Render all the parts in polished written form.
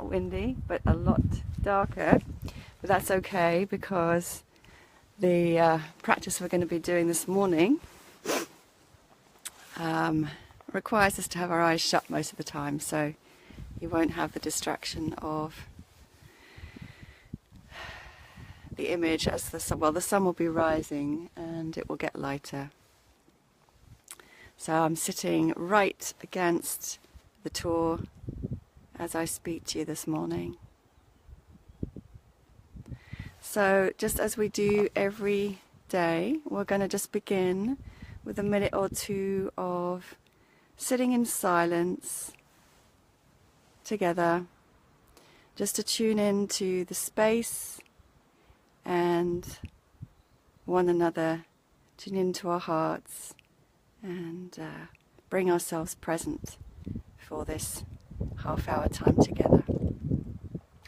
not windy, but a lot darker. But that's okay, because the practice we're going to be doing this morning requires us to have our eyes shut most of the time, so you won't have the distraction of the image as the sun. Well, the sun will be rising and it will get lighter. So I'm sitting right against the Tor as I speak to you this morning. So just as we do every day, we're going to just begin with a minute or two of sitting in silence together, just to tune in to the space and one another, tune into our hearts and bring ourselves present for this half-hour time together.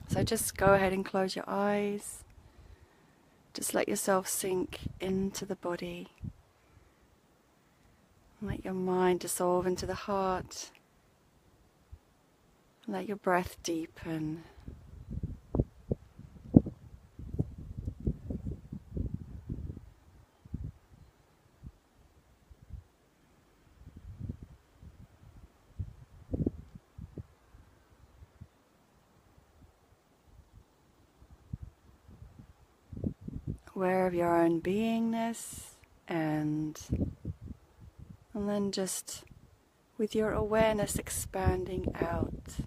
So just go ahead and close your eyes. Just let yourself sink into the body. Let your mind dissolve into the heart. Let your breath deepen. Aware of your own beingness, and then just with your awareness expanding out,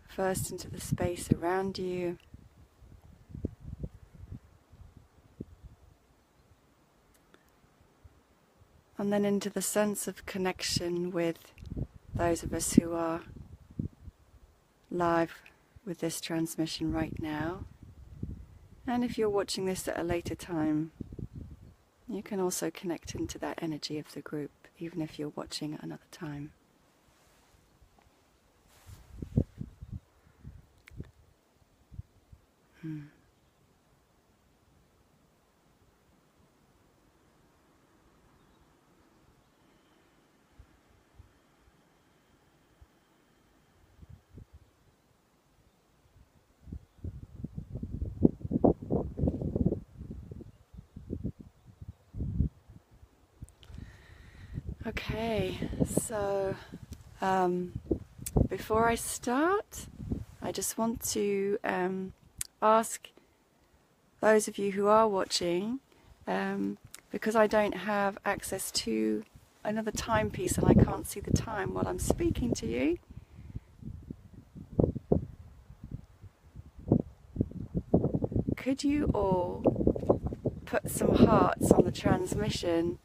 first into the space around you, and then into the sense of connection with those of us who are live with this transmission right now. And if you're watching this at a later time, you can also connect into that energy of the group, even if you're watching at another time. Okay, so before I start, I just want to ask those of you who are watching, because I don't have access to another timepiece and I can't see the time while I'm speaking to you. Could you all put some hearts on the transmission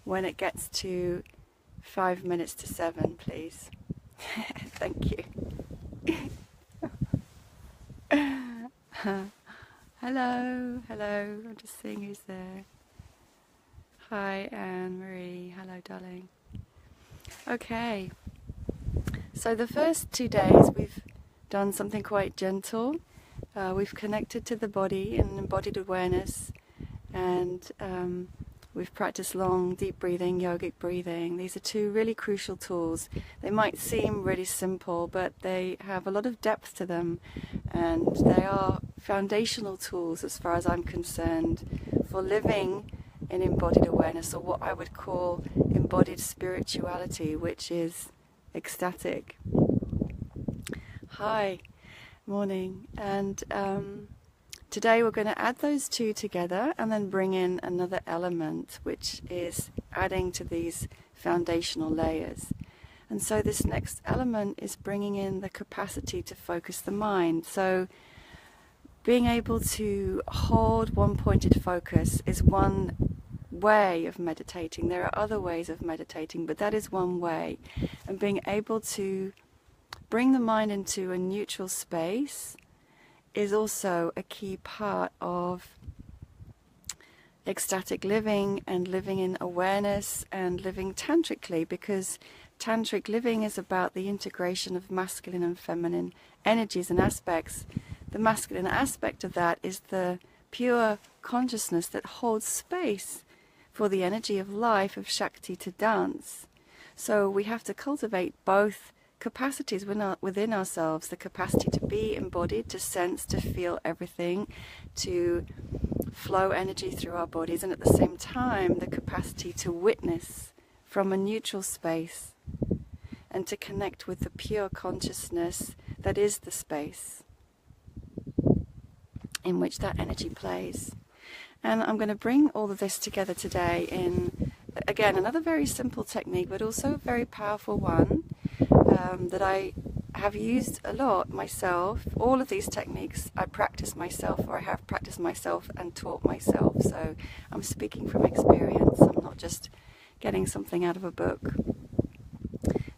when it gets to 5 minutes to 7, please? Thank you. Hello, I'm just seeing who's there. Hi, Anne-Marie. Hello, darling. Okay, so the first 2 days we've done something quite gentle. We've connected to the body in embodied awareness, and we've practiced long, deep breathing, yogic breathing. These are 2 really crucial tools. They might seem really simple, but they have a lot of depth to them, and they are foundational tools, as far as I'm concerned, for living in embodied awareness, or what I would call embodied spirituality, which is ecstatic. Hi, morning. And today we're going to add those 2 together and then bring in another element, which is adding to these foundational layers. And so this next element is bringing in the capacity to focus the mind. So being able to hold one-pointed focus is one way of meditating. There are other ways of meditating, but that is one way. And being able to bring the mind into a neutral space is also a key part of ecstatic living and living in awareness and living tantrically, because tantric living is about the integration of masculine and feminine energies and aspects. The masculine aspect of that is the pure consciousness that holds space for the energy of life, of Shakti, to dance. So we have to cultivate both capacities within ourselves, the capacity to be embodied, to sense, to feel everything, to flow energy through our bodies, and at the same time the capacity to witness from a neutral space and to connect with the pure consciousness that is the space in which that energy plays. And I'm going to bring all of this together today in, again, another very simple technique, but also a very powerful one that I have used a lot myself. All of these techniques I practice myself, or I have practiced myself and taught myself. So I'm speaking from experience. I'm not just getting something out of a book.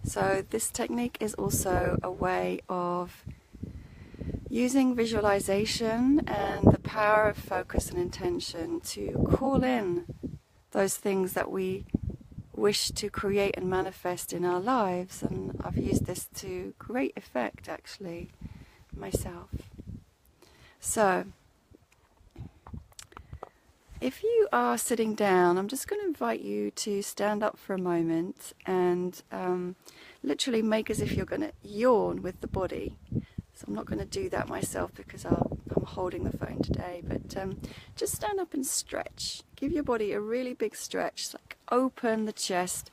So this technique is also a way of using visualization and the power of focus and intention to call in those things that we wish to create and manifest in our lives. And I've used this to great effect, actually, myself. So if you are sitting down, I'm just going to invite you to stand up for a moment and literally make as if you're going to yawn with the body. So I'm not going to do that myself because I'm holding the phone today, but just stand up and stretch. Give your body a really big stretch, like open the chest,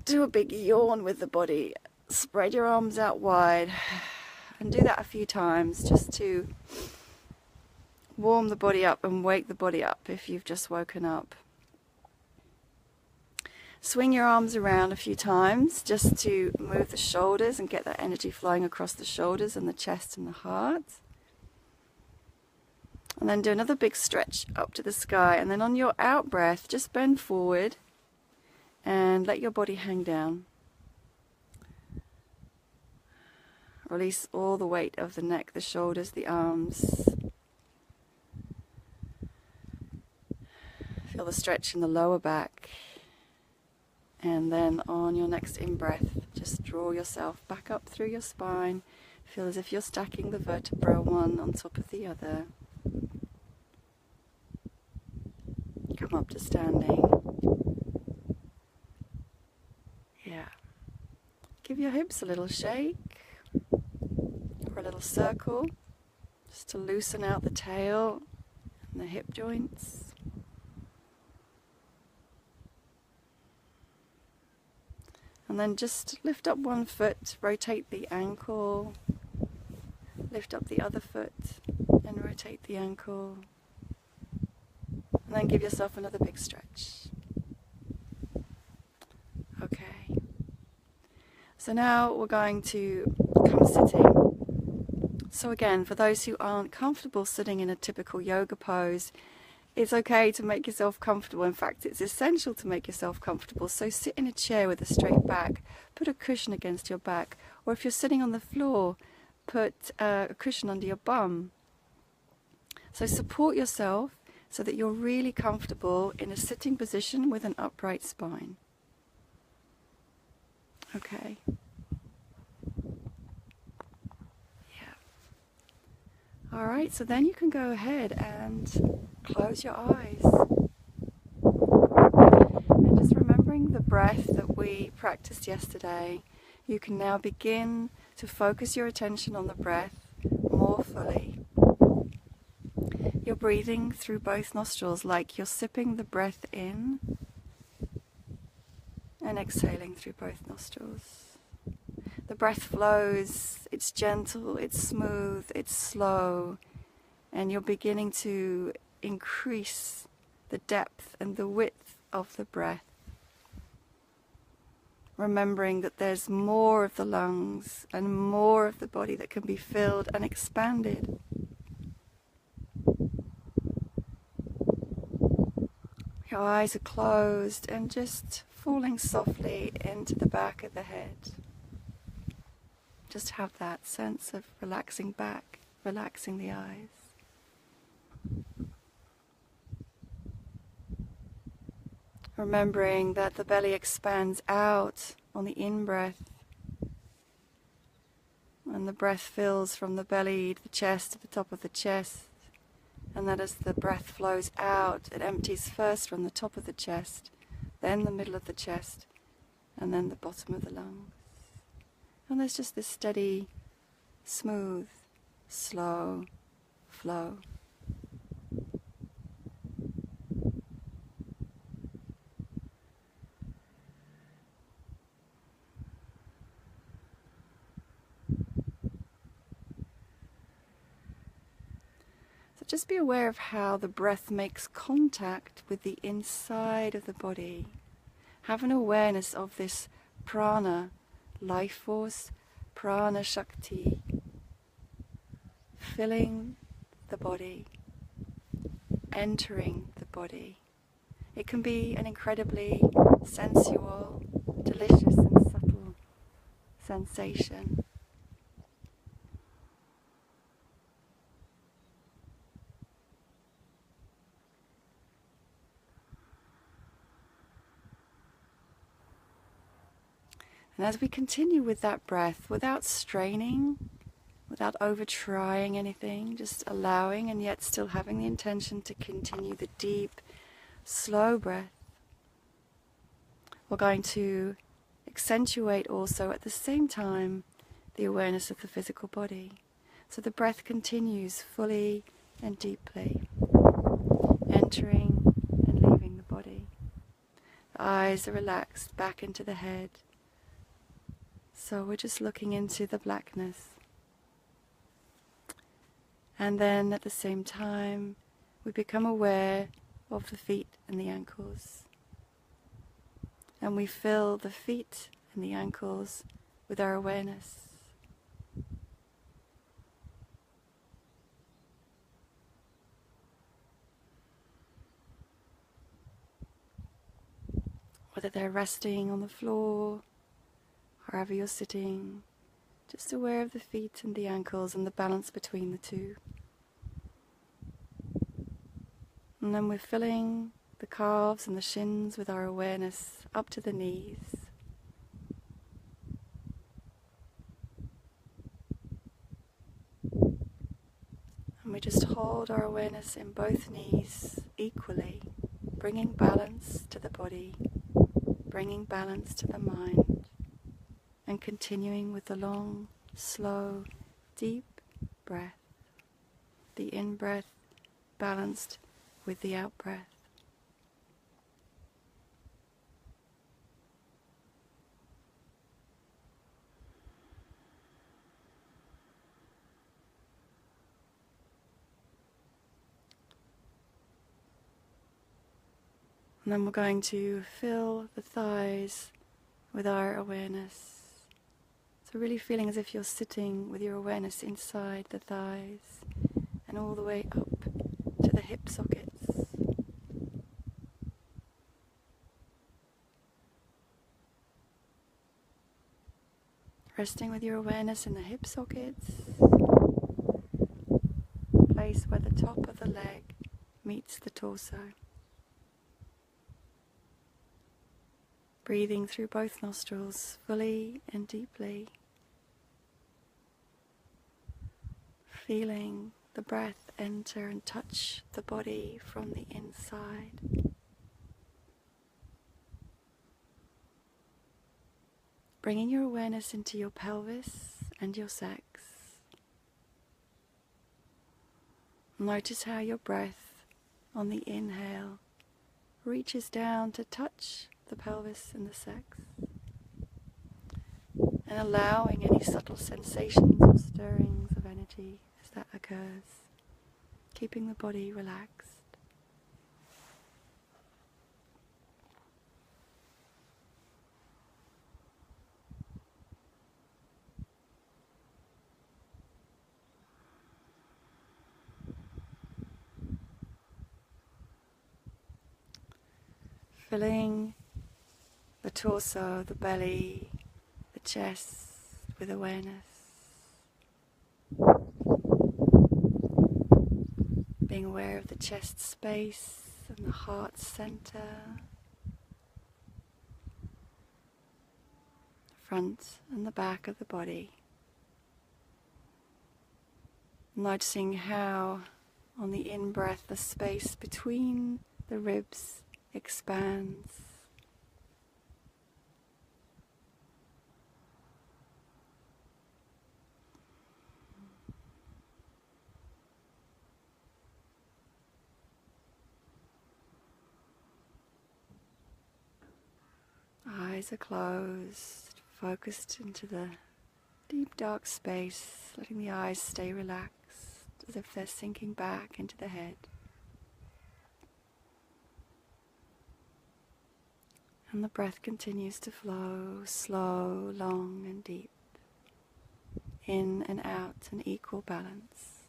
do a big yawn with the body, spread your arms out wide, and do that a few times just to warm the body up and wake the body up if you've just woken up. Swing your arms around a few times just to move the shoulders and get that energy flowing across the shoulders and the chest and the heart. And then do another big stretch up to the sky. And then on your out breath, just bend forward and let your body hang down. Release all the weight of the neck, the shoulders, the arms. Feel the stretch in the lower back. And then on your next in-breath, just draw yourself back up through your spine. Feel as if you're stacking the vertebrae one on top of the other. Come up to standing. Yeah. Give your hips a little shake or a little circle, just to loosen out the tail and the hip joints. And then just lift up one foot, rotate the ankle, lift up the other foot and rotate the ankle. And then give yourself another big stretch. Okay. So now we're going to come sitting. So again, for those who aren't comfortable sitting in a typical yoga pose, it's okay to make yourself comfortable. In fact, it's essential to make yourself comfortable. So sit in a chair with a straight back. Put a cushion against your back. Or if you're sitting on the floor, put a cushion under your bum. So support yourself so that you're really comfortable in a sitting position with an upright spine. Okay. Alright, so then you can go ahead and close your eyes. And just remembering the breath that we practiced yesterday, you can now begin to focus your attention on the breath more fully. You're breathing through both nostrils like you're sipping the breath in and exhaling through both nostrils. The breath flows, it's gentle, it's smooth, it's slow, and you're beginning to increase the depth and the width of the breath. Remembering that there's more of the lungs and more of the body that can be filled and expanded. Your eyes are closed and just falling softly into the back of the head. Just have that sense of relaxing back, relaxing the eyes. Remembering that the belly expands out on the in-breath, and the breath fills from the belly to the chest, to the top of the chest, and that as the breath flows out, it empties first from the top of the chest, then the middle of the chest, and then the bottom of the lungs. And there's just this steady, smooth, slow flow. So just be aware of how the breath makes contact with the inside of the body. Have an awareness of this prana, life force, prana Shakti, filling the body, entering the body. It can be an incredibly sensual, delicious and subtle sensation. And as we continue with that breath, without straining, without over-trying anything, just allowing and yet still having the intention to continue the deep, slow breath, we're going to accentuate also at the same time the awareness of the physical body. So the breath continues fully and deeply, entering and leaving the body. The eyes are relaxed back into the head. So we're just looking into the blackness. And then at the same time, we become aware of the feet and the ankles. And we fill the feet and the ankles with our awareness. Whether they're resting on the floor, wherever you're sitting, just aware of the feet and the ankles and the balance between the two. And then we're filling the calves and the shins with our awareness up to the knees. And we just hold our awareness in both knees equally, bringing balance to the body, bringing balance to the mind, and continuing with the long, slow, deep breath. The in-breath balanced with the out-breath. And then we're going to fill the thighs with our awareness. So really feeling as if you're sitting with your awareness inside the thighs and all the way up to the hip sockets. Resting with your awareness in the hip sockets, place where the top of the leg meets the torso. Breathing through both nostrils fully and deeply. Feeling the breath enter and touch the body from the inside. Bringing your awareness into your pelvis and your sex. Notice how your breath on the inhale reaches down to touch the pelvis and the sex, and allowing any subtle sensations or stirrings of energy as that occurs, keeping the body relaxed. Filling the torso, the belly, the chest with awareness. Being aware of the chest space and the heart center. Front and the back of the body. Noticing how on the in-breath the space between the ribs expands. eyes are closed, focused into the deep dark space, letting the eyes stay relaxed as if they're sinking back into the head. And the breath continues to flow slow, long and deep, in and out in equal balance.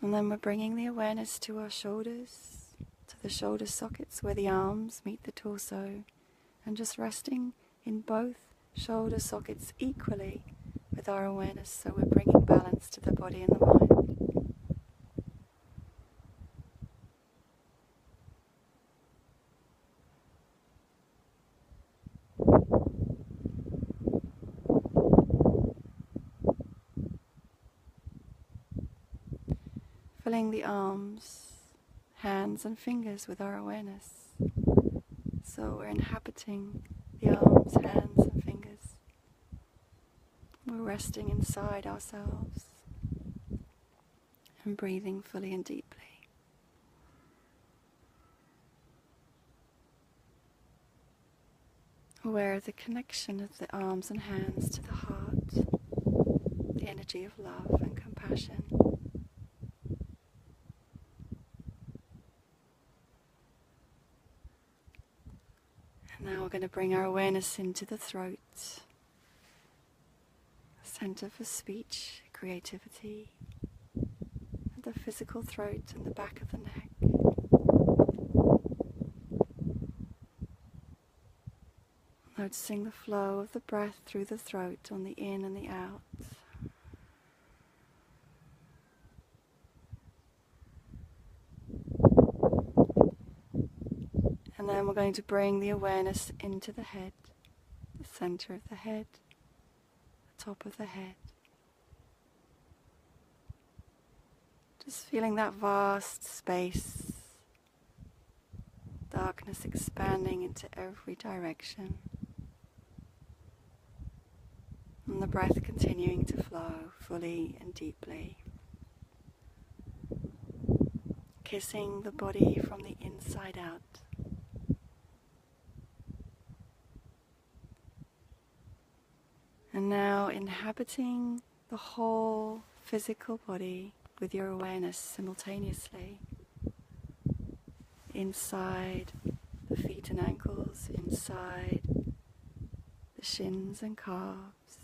And then we're bringing the awareness to our shoulders, to the shoulder sockets where the arms meet the torso, and just resting in both shoulder sockets equally with our awareness, so we're bringing balance to the body and the mind. Filling the arms, hands and fingers with our awareness. So we're inhabiting the arms, hands and fingers. We're resting inside ourselves and breathing fully and deeply. Aware of the connection of the arms and hands to the heart, the energy of love and compassion. Now we're going to bring our awareness into the throat, center for speech, creativity, the physical throat and the back of the neck. Noticing the flow of the breath through the throat on the in and the out. And then we're going to bring the awareness into the head, the center of the head, the top of the head. Just feeling that vast space, darkness expanding into every direction. And the breath continuing to flow fully and deeply. Kissing the body from the inside out. And now inhabiting the whole physical body with your awareness simultaneously. Inside the feet and ankles, inside the shins and calves,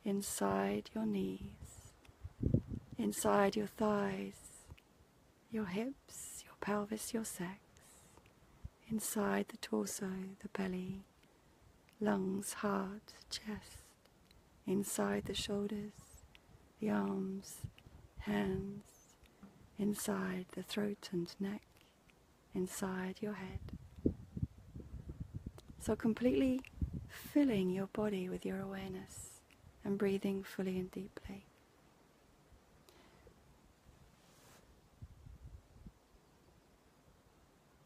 inside your knees, inside your thighs, your hips, your pelvis, your sex, inside the torso, the belly, lungs, heart, chest, inside the shoulders, the arms, hands, inside the throat and neck, inside your head. So completely filling your body with your awareness and breathing fully and deeply.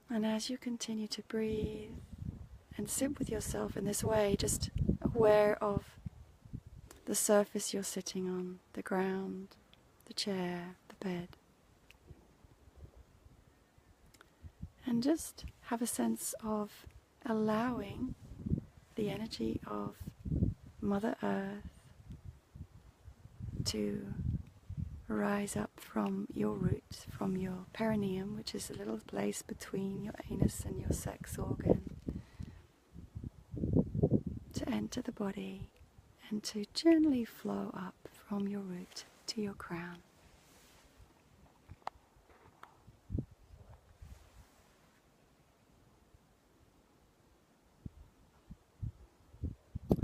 And as you continue to breathe and sit with yourself in this way, just aware of the surface you're sitting on, the ground, the chair, the bed. And just have a sense of allowing the energy of Mother Earth to rise up from your root, from your perineum, which is a little place between your anus and your sex organ, to enter the body and to gently flow up from your root to your crown.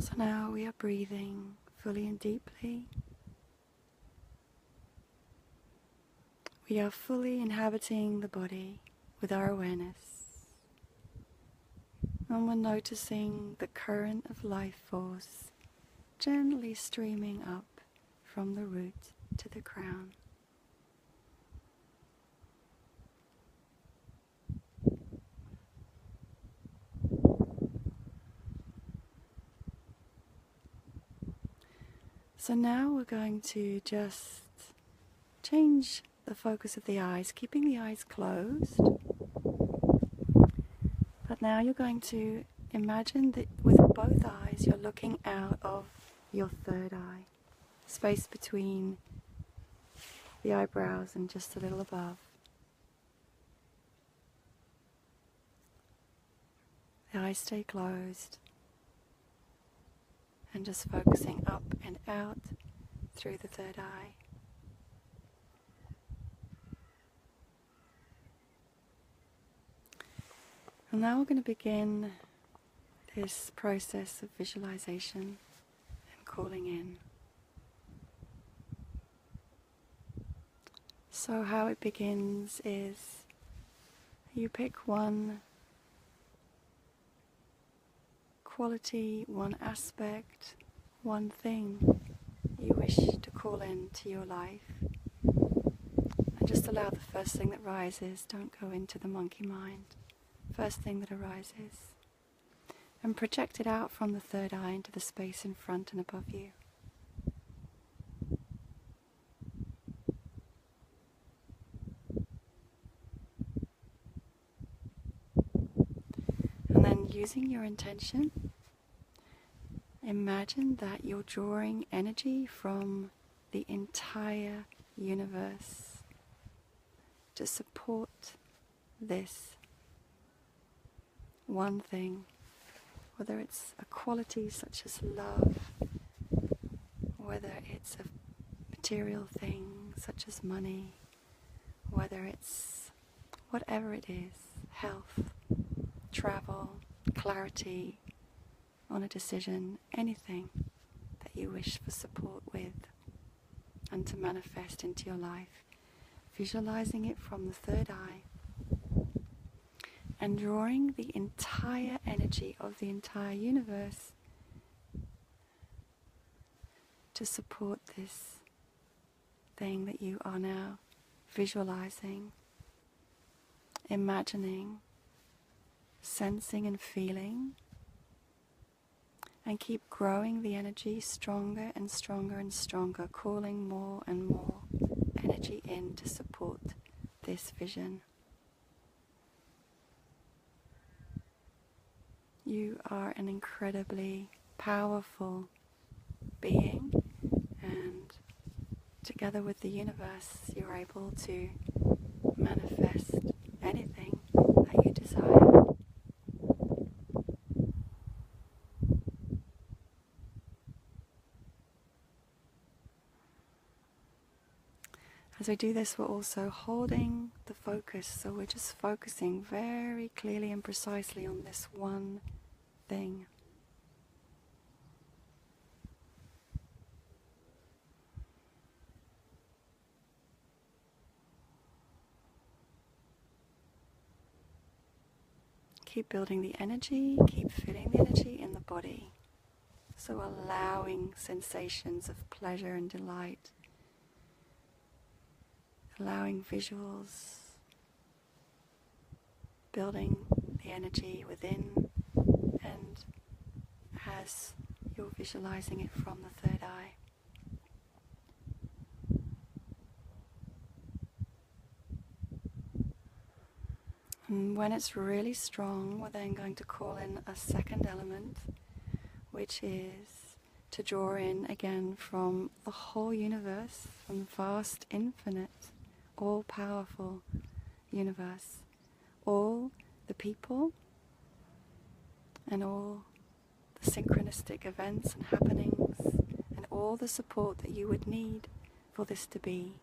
So now we are breathing fully and deeply. We are fully inhabiting the body with our awareness. And we're noticing the current of life force gently streaming up from the root to the crown. So now we're going to just change the focus of the eyes, keeping the eyes closed, Now you're going to imagine that with both eyes you're looking out of your third eye, space between the eyebrows and just a little above. The eyes stay closed and just focusing up and out through the third eye. And now we're going to begin this process of visualization and calling in. So how it begins is you pick one quality, one aspect, one thing you wish to call into your life, and just allow the first thing that rises. Don't go into the monkey mind. First thing that arises, and project it out from the third eye into the space in front and above you. And then, using your intention, imagine that you're drawing energy from the entire universe to support this one thing, whether it's a quality such as love, whether it's a material thing such as money, whether it's whatever it is, health, travel, clarity on a decision, anything that you wish for support with and to manifest into your life, visualizing it from the third eye and drawing the entire energy of the entire universe to support this thing that you are now visualizing, imagining, sensing and feeling, and keep growing the energy stronger and stronger and stronger, calling more and more energy in to support this vision. You are an incredibly powerful being, and together with the universe you're able to manifest anything that you desire. As we do this, we're also holding the focus, so we're just focusing very clearly and precisely on this one thing. Keep building the energy, keep feeling the energy in the body. So allowing sensations of pleasure and delight, allowing visuals, building the energy within, and as you're visualizing it from the third eye. And when it's really strong, we're then going to call in a second element, which is to draw in again from the whole universe, from the vast, infinite, all-powerful universe, all the people and all the synchronistic events and happenings and all the support that you would need for this to be.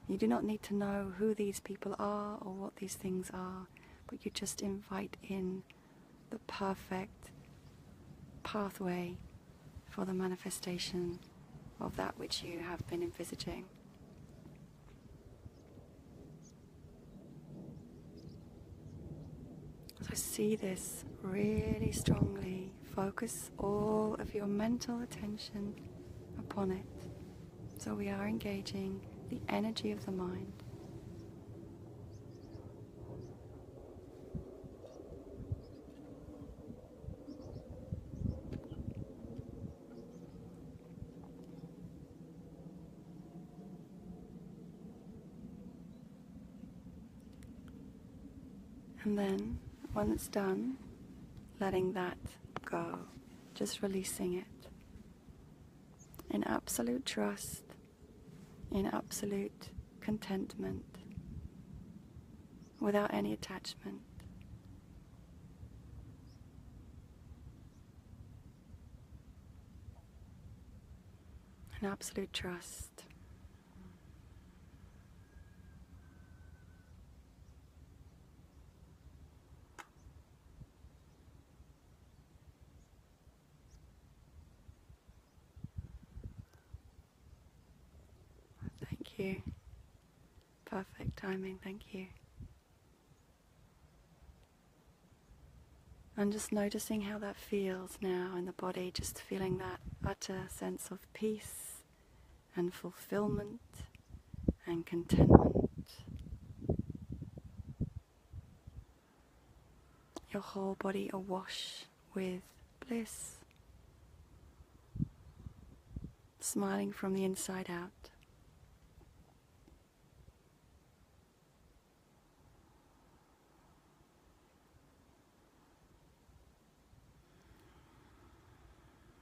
You do not need to know who these people are or what these things are, but you just invite in the perfect pathway for the manifestation of that which you have been envisaging. So see this really strongly. Focus all of your mental attention upon it. So we are engaging the energy of the mind. And then, when it's done, letting that go, just releasing it in absolute trust, in absolute contentment, without any attachment. In absolute trust. Thank you. Perfect timing, thank you. And just noticing how that feels now in the body, just feeling that utter sense of peace and fulfillment and contentment. Your whole body awash with bliss, smiling from the inside out.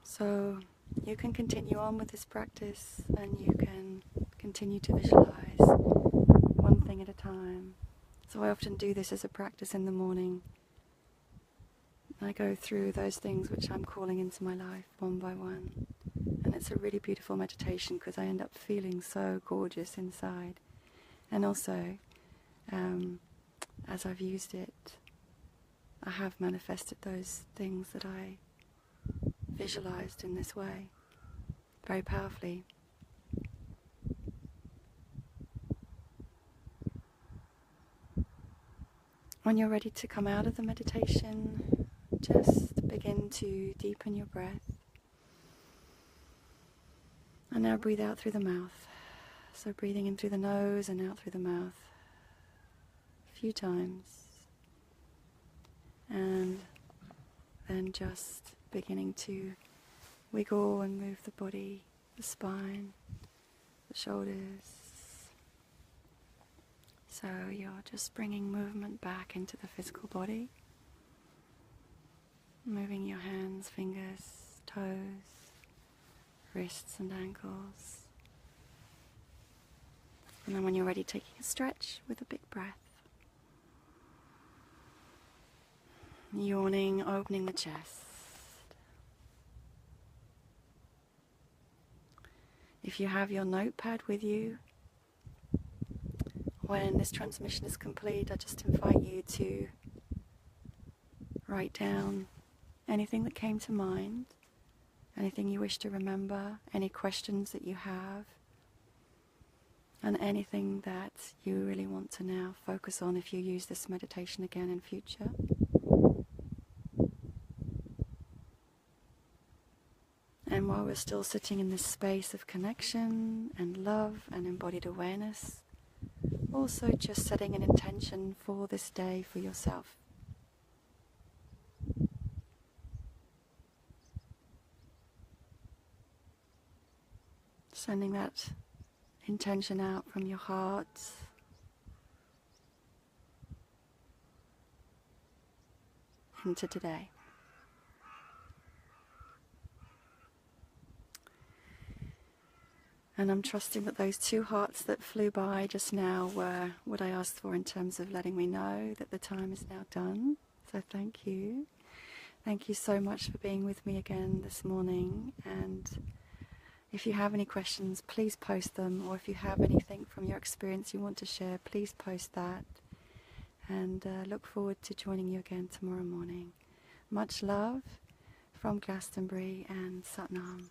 So you can continue on with this practice, and you can continue to visualize one thing at a time. So I often do this as a practice in the morning. I go through those things which I'm calling into my life one by one. And it's a really beautiful meditation because I end up feeling so gorgeous inside. And also, as I've used it, I have manifested those things that I visualized in this way, very powerfully. When you're ready to come out of the meditation, just begin to deepen your breath. And now breathe out through the mouth. So breathing in through the nose and out through the mouth a few times. And then just beginning to wiggle and move the body, the spine, the shoulders. So you're just bringing movement back into the physical body. Moving your hands, fingers, toes, wrists and ankles. And then when you're ready, taking a stretch with a big breath. Yawning, opening the chest. If you have your notepad with you, when this transmission is complete, I just invite you to write down anything that came to mind, anything you wish to remember, any questions that you have, and anything that you really want to now focus on if you use this meditation again in future. And while we're still sitting in this space of connection and love and embodied awareness, also just setting an intention for this day for yourself. Sending that intention out from your heart into today. And I'm trusting that those two hearts that flew by just now were what I asked for in terms of letting me know that the time is now done. So thank you. Thank you so much for being with me again this morning. And if you have any questions, please post them. Or if you have anything from your experience you want to share, please post that. And look forward to joining you again tomorrow morning. Much love from Glastonbury and Satnam.